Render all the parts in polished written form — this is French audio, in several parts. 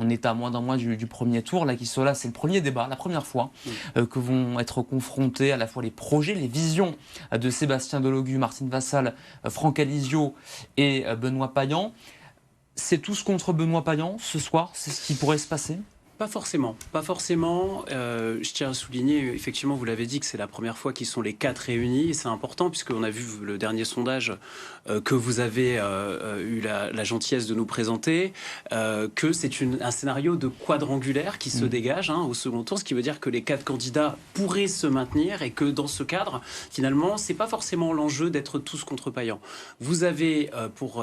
On est à moins d'un mois du premier tour. Là, cela, c'est le premier débat, la première fois que vont être confrontés à la fois les projets, les visions de Sébastien Delogu, Martine Vassal, Franck Alizio et Benoît Payan. C'est tous contre Benoît Payan ce soir? C'est ce qui pourrait se passer? Pas forcément, pas forcément. Je tiens à souligner, effectivement, vous l'avez dit, que c'est la première fois qu'ils sont les 4 réunis. Et c'est important puisqu'on a vu le dernier sondage que vous avez eu la gentillesse de nous présenter, que c'est un scénario de quadrangulaire qui se dégage au second tour, ce qui veut dire que les 4 candidats pourraient se maintenir et que dans ce cadre, finalement, c'est pas forcément l'enjeu d'être tous contre Payan. Vous avez pour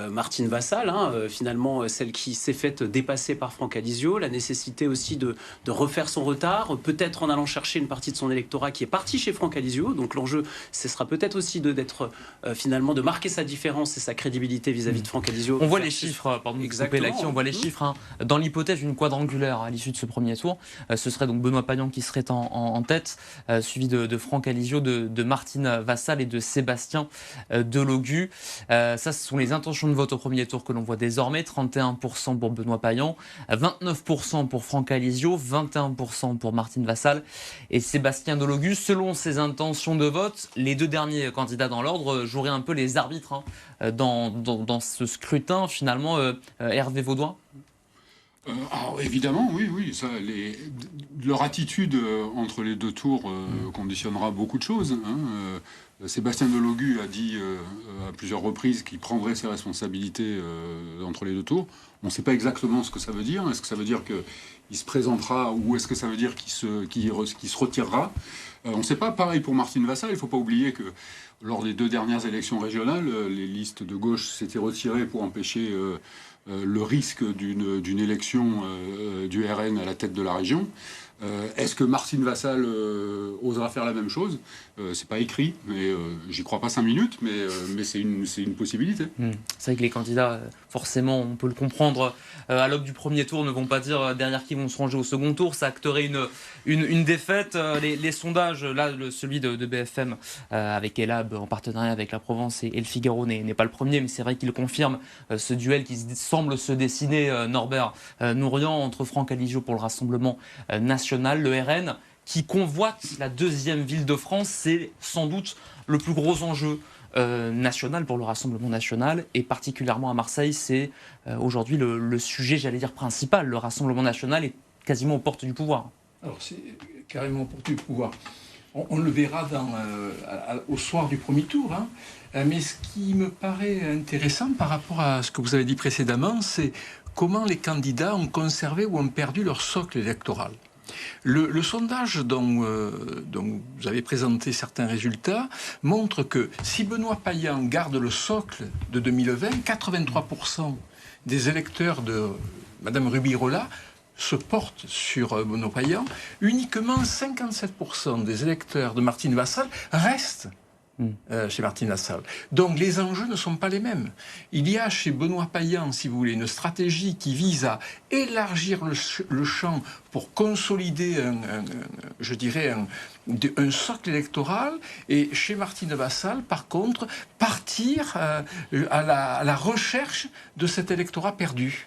Martine Vassal, finalement, celle qui s'est faite dépasser par Franck Alizio, la nécessité aussi de refaire son retard, peut-être en allant chercher une partie de son électorat qui est parti chez Franck Alizio. Donc l'enjeu, ce sera peut-être aussi d'être finalement de marquer sa différence et sa crédibilité vis-à-vis de Franck Alizio. On voit les chiffres, pardon, on voit les chiffres. Dans l'hypothèse d'une quadrangulaire à l'issue de ce premier tour, ce serait donc Benoît Payan qui serait en tête, suivi de Franck Alizio, de Martine Vassal et de Sébastien Delogu. Ça, ce sont les intentions de vote au premier tour que l'on voit désormais. 31% pour Benoît Payan, 29% pour Franck Alizio, 21% pour Martine Vassal et Sébastien Delogu. Selon ses intentions de vote, les 2 derniers candidats dans l'ordre joueraient un peu les arbitres dans ce scrutin, finalement. Hervé Vaudois. Alors, évidemment, oui. Leur attitude entre les 2 tours conditionnera beaucoup de choses. Sébastien Delogu a dit à plusieurs reprises qu'il prendrait ses responsabilités entre les 2 tours. On ne sait pas exactement ce que ça veut dire. Est-ce que ça veut dire qu'il se présentera ou est-ce que ça veut dire qu'il se retirera? On ne sait pas. Pareil pour Martine Vassal. Il ne faut pas oublier que lors des 2 dernières élections régionales, les listes de gauche s'étaient retirées pour empêcher le risque d'une élection du RN à la tête de la région. Est-ce que Martine Vassal osera faire la même chose? C'est pas écrit, mais j'y crois pas 5 minutes, mais c'est une possibilité. C'est vrai que les candidats, forcément, on peut le comprendre, à l'aube du premier tour, ne vont pas dire derrière qui vont se ranger au second tour. Ça acterait une défaite. Les sondages, là, celui de BFM avec Elab en partenariat avec la Provence et le Figaro n'est pas le premier, mais c'est vrai qu'il confirme ce duel qui semble se dessiner, Norbert Nourian, entre Franck Alizio pour le Rassemblement national, le RN, qui convoite la 2e ville de France. C'est sans doute le plus gros enjeu national pour le Rassemblement national, et particulièrement à Marseille, c'est aujourd'hui le sujet, j'allais dire, principal. Le Rassemblement national est quasiment aux portes du pouvoir. Alors c'est carrément aux portes du pouvoir. On le verra au soir du premier tour. Mais ce qui me paraît intéressant par rapport à ce que vous avez dit précédemment, c'est comment les candidats ont conservé ou ont perdu leur socle électoral. Le sondage dont vous avez présenté certains résultats montre que si Benoît Payan garde le socle de 2020, 83% des électeurs de Mme Rubirola se portent sur Benoît Payan. Uniquement 57% des électeurs de Martine Vassal restent chez Martine Vassal. Donc les enjeux ne sont pas les mêmes. Il y a chez Benoît Payan, si vous voulez, une stratégie qui vise à élargir le champ pour consolider un socle électoral, et chez Martine Vassal, par contre, partir à la recherche de cet électorat perdu.